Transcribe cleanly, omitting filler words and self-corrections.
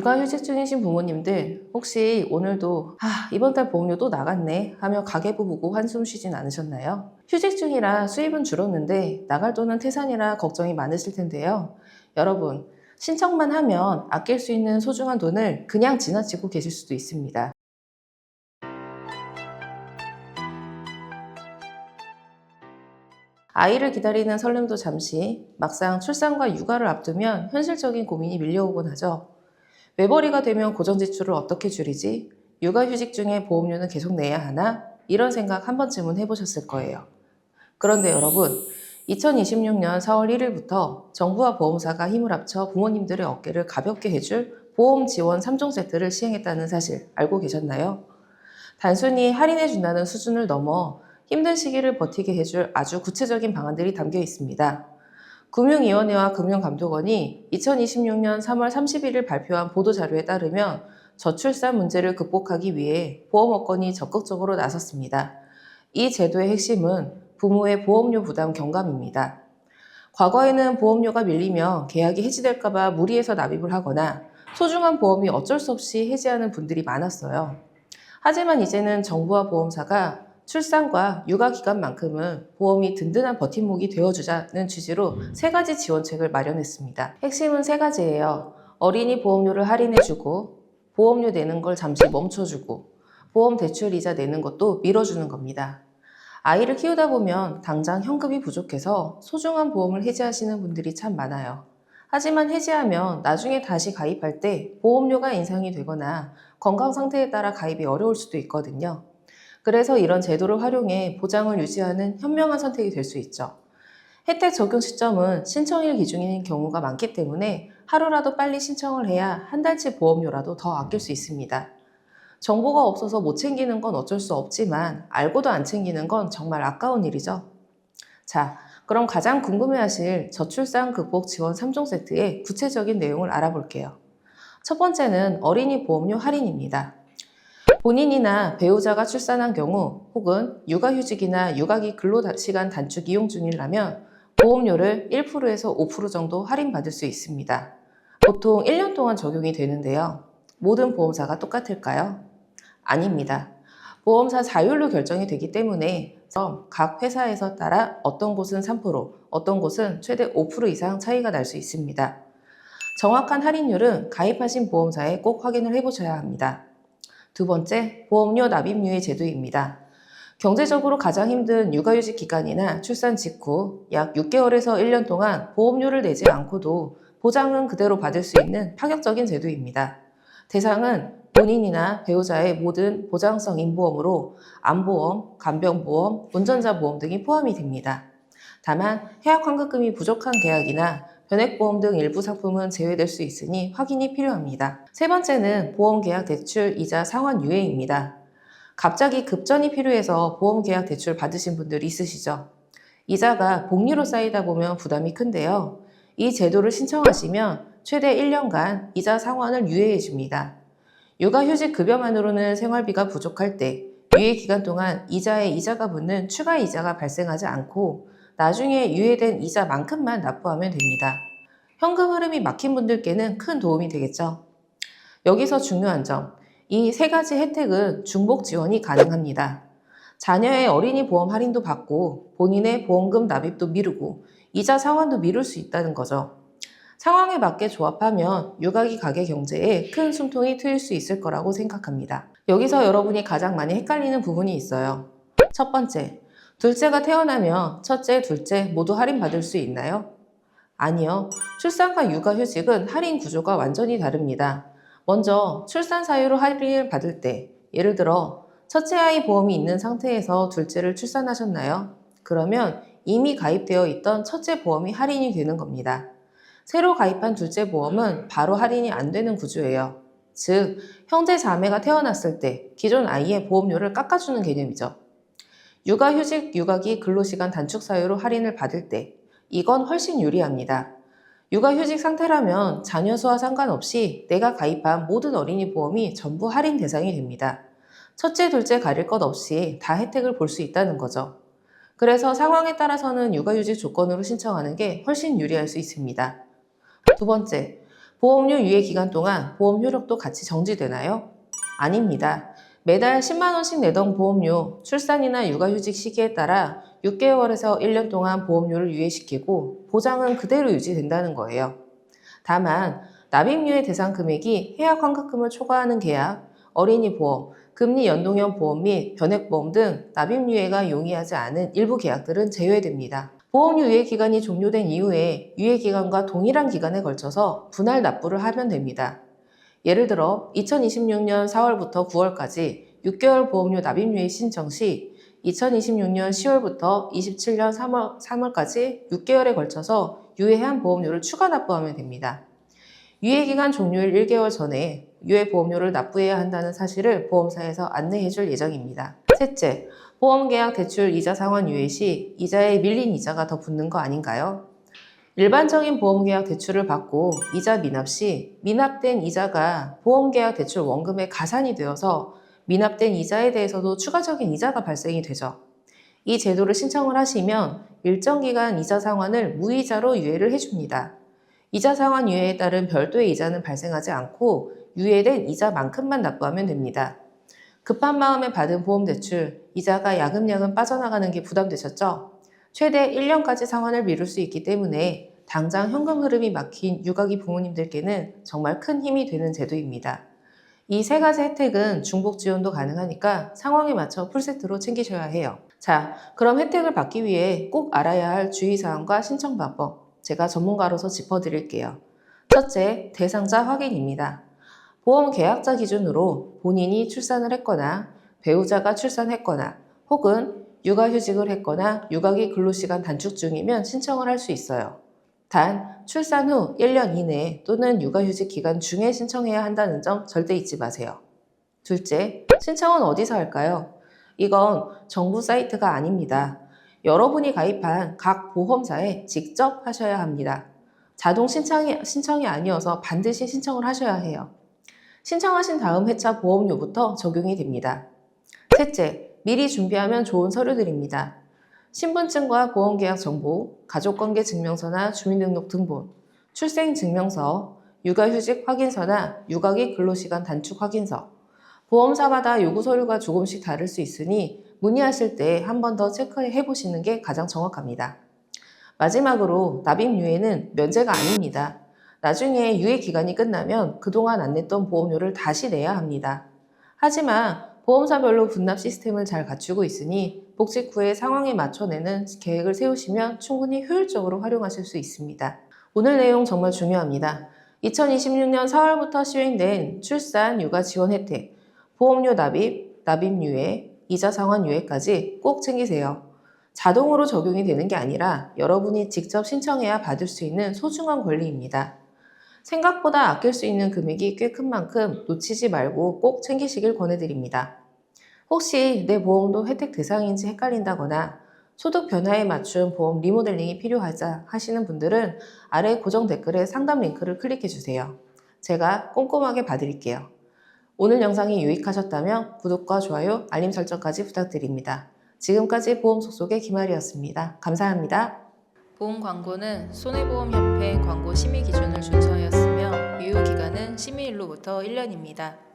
육아휴직 중이신 부모님들 혹시 오늘도 이번 달 보험료 또 나갔네 하며 가계부 보고 한숨 쉬진 않으셨나요? 휴직 중이라 수입은 줄었는데 나갈 돈은 태산이라 걱정이 많으실 텐데요. 여러분, 신청만 하면 아낄 수 있는 소중한 돈을 그냥 지나치고 계실 수도 있습니다. 아이를 기다리는 설렘도 잠시, 막상 출산과 육아를 앞두면 현실적인 고민이 밀려오곤 하죠. 외벌이가 되면 고정 지출을 어떻게 줄이지? 육아휴직 중에 보험료는 계속 내야 하나? 이런 생각 한 번쯤은 해보셨을 거예요. 그런데 여러분, 2026년 4월 1일부터 정부와 보험사가 힘을 합쳐 부모님들의 어깨를 가볍게 해줄 보험 지원 3종 세트를 시행했다는 사실 알고 계셨나요? 단순히 할인해준다는 수준을 넘어 힘든 시기를 버티게 해줄 아주 구체적인 방안들이 담겨 있습니다. 금융위원회와 금융감독원이 2026년 3월 31일 발표한 보도자료에 따르면 저출산 문제를 극복하기 위해 보험업권이 적극적으로 나섰습니다. 이 제도의 핵심은 부모의 보험료 부담 경감입니다. 과거에는 보험료가 밀리면 계약이 해지될까봐 무리해서 납입을 하거나 소중한 보험이 어쩔 수 없이 해지하는 분들이 많았어요. 하지만 이제는 정부와 보험사가 출산과 육아 기간만큼은 보험이 든든한 버팀목이 되어주자는 취지로 세 가지 지원책을 마련했습니다. 핵심은 세 가지예요. 어린이 보험료를 할인해주고, 보험료 내는 걸 잠시 멈춰주고, 보험 대출 이자 내는 것도 밀어주는 겁니다. 아이를 키우다 보면 당장 현금이 부족해서 소중한 보험을 해지하시는 분들이 참 많아요. 하지만 해지하면 나중에 다시 가입할 때 보험료가 인상이 되거나 건강 상태에 따라 가입이 어려울 수도 있거든요. 그래서 이런 제도를 활용해 보장을 유지하는 현명한 선택이 될 수 있죠. 혜택 적용 시점은 신청일 기준인 경우가 많기 때문에 하루라도 빨리 신청을 해야 한 달치 보험료라도 더 아낄 수 있습니다. 정보가 없어서 못 챙기는 건 어쩔 수 없지만 알고도 안 챙기는 건 정말 아까운 일이죠. 자, 그럼 가장 궁금해하실 저출산 극복 지원 3종 세트의 구체적인 내용을 알아볼게요. 첫 번째는 어린이 보험료 할인입니다. 본인이나 배우자가 출산한 경우 혹은 육아휴직이나 육아기 근로시간 단축 이용 중이라면 보험료를 1%에서 5% 정도 할인받을 수 있습니다. 보통 1년 동안 적용이 되는데요. 모든 보험사가 똑같을까요? 아닙니다. 보험사 자율로 결정이 되기 때문에 각 회사에서 따라 어떤 곳은 3%, 어떤 곳은 최대 5% 이상 차이가 날 수 있습니다. 정확한 할인율은 가입하신 보험사에 꼭 확인을 해보셔야 합니다. 두 번째, 보험료 납입유예 제도입니다. 경제적으로 가장 힘든 육아휴직 기간이나 출산 직후 약 6개월에서 1년 동안 보험료를 내지 않고도 보장은 그대로 받을 수 있는 파격적인 제도입니다. 대상은 본인이나 배우자의 모든 보장성 인보험으로 암보험, 간병보험, 운전자 보험 등이 포함이 됩니다. 다만 해약 환급금이 부족한 계약이나 변액보험 등 일부 상품은 제외될 수 있으니 확인이 필요합니다. 세 번째는 보험계약 대출 이자 상환 유예입니다. 갑자기 급전이 필요해서 보험계약 대출 받으신 분들이 있으시죠? 이자가 복리로 쌓이다 보면 부담이 큰데요. 이 제도를 신청하시면 최대 1년간 이자 상환을 유예해 줍니다. 육아휴직 급여만으로는 생활비가 부족할 때 유예 기간 동안 이자에 이자가 붙는 추가 이자가 발생하지 않고 나중에 유예된 이자만큼만 납부하면 됩니다. 현금 흐름이 막힌 분들께는 큰 도움이 되겠죠. 여기서 중요한 점, 이 세 가지 혜택은 중복 지원이 가능합니다. 자녀의 어린이 보험 할인도 받고 본인의 보험금 납입도 미루고 이자 상환도 미룰 수 있다는 거죠. 상황에 맞게 조합하면 육아기 가계 경제에 큰 숨통이 트일 수 있을 거라고 생각합니다. 여기서 여러분이 가장 많이 헷갈리는 부분이 있어요. 첫 번째, 둘째가 태어나면 첫째, 둘째 모두 할인받을 수 있나요? 아니요. 출산과 육아휴직은 할인 구조가 완전히 다릅니다. 먼저 출산 사유로 할인을 받을 때, 예를 들어 첫째 아이 보험이 있는 상태에서 둘째를 출산하셨나요? 그러면 이미 가입되어 있던 첫째 보험이 할인이 되는 겁니다. 새로 가입한 둘째 보험은 바로 할인이 안 되는 구조예요. 즉, 형제 자매가 태어났을 때 기존 아이의 보험료를 깎아주는 개념이죠. 육아휴직, 육아기, 근로시간 단축 사유로 할인을 받을 때 이건 훨씬 유리합니다. 육아휴직 상태라면 자녀 수와 상관없이 내가 가입한 모든 어린이 보험이 전부 할인 대상이 됩니다. 첫째, 둘째 가릴 것 없이 다 혜택을 볼 수 있다는 거죠. 그래서 상황에 따라서는 육아휴직 조건으로 신청하는 게 훨씬 유리할 수 있습니다. 두 번째, 보험료 유예 기간 동안 보험 효력도 같이 정지되나요? 아닙니다. 매달 10만 원씩 내던 보험료, 출산이나 육아휴직 시기에 따라 6개월에서 1년 동안 보험료를 유예시키고 보장은 그대로 유지된다는 거예요. 다만 납입유예 대상 금액이 해약 환급금을 초과하는 계약, 어린이 보험, 금리 연동형 보험 및 변액보험 등 납입유예가 용이하지 않은 일부 계약들은 제외됩니다. 보험료 유예 기간이 종료된 이후에 유예 기간과 동일한 기간에 걸쳐서 분할 납부를 하면 됩니다. 예를 들어 2026년 4월부터 9월까지 6개월 보험료 납입유예 신청 시 2026년 10월부터 27년 3월까지 6개월에 걸쳐서 유예한 보험료를 추가 납부하면 됩니다. 유예기간 종료일 1개월 전에 유예 보험료를 납부해야 한다는 사실을 보험사에서 안내해 줄 예정입니다. 셋째, 보험계약 대출 이자 상환 유예 시 이자에 밀린 이자가 더 붙는 거 아닌가요? 일반적인 보험계약 대출을 받고 이자 미납 시 미납된 이자가 보험계약 대출 원금에 가산이 되어서 미납된 이자에 대해서도 추가적인 이자가 발생이 되죠. 이 제도를 신청을 하시면 일정 기간 이자 상환을 무이자로 유예를 해줍니다. 이자 상환 유예에 따른 별도의 이자는 발생하지 않고 유예된 이자만큼만 납부하면 됩니다. 급한 마음에 받은 보험대출, 이자가 야금야금 빠져나가는 게 부담되셨죠? 최대 1년까지 상환을 미룰 수 있기 때문에 당장 현금 흐름이 막힌 육아기 부모님들께는 정말 큰 힘이 되는 제도입니다. 이 세 가지 혜택은 중복 지원도 가능하니까 상황에 맞춰 풀세트로 챙기셔야 해요. 자, 그럼 혜택을 받기 위해 꼭 알아야 할 주의사항과 신청 방법, 제가 전문가로서 짚어드릴게요. 첫째, 대상자 확인입니다. 보험 계약자 기준으로 본인이 출산을 했거나 배우자가 출산했거나 혹은 육아휴직을 했거나 육아기 근로시간 단축 중이면 신청을 할 수 있어요. 단, 출산 후 1년 이내 또는 육아휴직 기간 중에 신청해야 한다는 점 절대 잊지 마세요. 둘째, 신청은 어디서 할까요? 이건 정부 사이트가 아닙니다. 여러분이 가입한 각 보험사에 직접 하셔야 합니다. 자동 신청이 아니어서 반드시 신청을 하셔야 해요. 신청하신 다음 회차 보험료부터 적용이 됩니다. 셋째, 미리 준비하면 좋은 서류들입니다. 신분증과 보험계약 정보, 가족관계 증명서나 주민등록 등본, 출생증명서, 육아휴직 확인서나 육아기 근로시간 단축 확인서, 보험사마다 요구 서류가 조금씩 다를 수 있으니 문의하실 때 한 번 더 체크해 보시는 게 가장 정확합니다. 마지막으로 납입유예는 면제가 아닙니다. 나중에 유예 기간이 끝나면 그동안 안 냈던 보험료를 다시 내야 합니다. 하지만 보험사별로 분납 시스템을 잘 갖추고 있으니 복직 후에 상황에 맞춰 내는 계획을 세우시면 충분히 효율적으로 활용하실 수 있습니다. 오늘 내용 정말 중요합니다. 2026년 4월부터 시행된 출산, 육아 지원 혜택, 보험료 납입, 납입유예, 이자 상환 유예까지 꼭 챙기세요. 자동으로 적용이 되는 게 아니라 여러분이 직접 신청해야 받을 수 있는 소중한 권리입니다. 생각보다 아낄 수 있는 금액이 꽤 큰 만큼 놓치지 말고 꼭 챙기시길 권해드립니다. 혹시 내 보험도 혜택 대상인지 헷갈린다거나 소득 변화에 맞춘 보험 리모델링이 필요하자 하시는 분들은 아래 고정 댓글에 상담 링크를 클릭해주세요. 제가 꼼꼼하게 봐드릴게요. 오늘 영상이 유익하셨다면 구독과 좋아요, 알림 설정까지 부탁드립니다. 지금까지 보험 속속의 김아리였습니다. 감사합니다. 보험 광고는 손해보험협회 광고 심의 기준을 준수하였으며 유효 기간은 심의일로부터 1년입니다.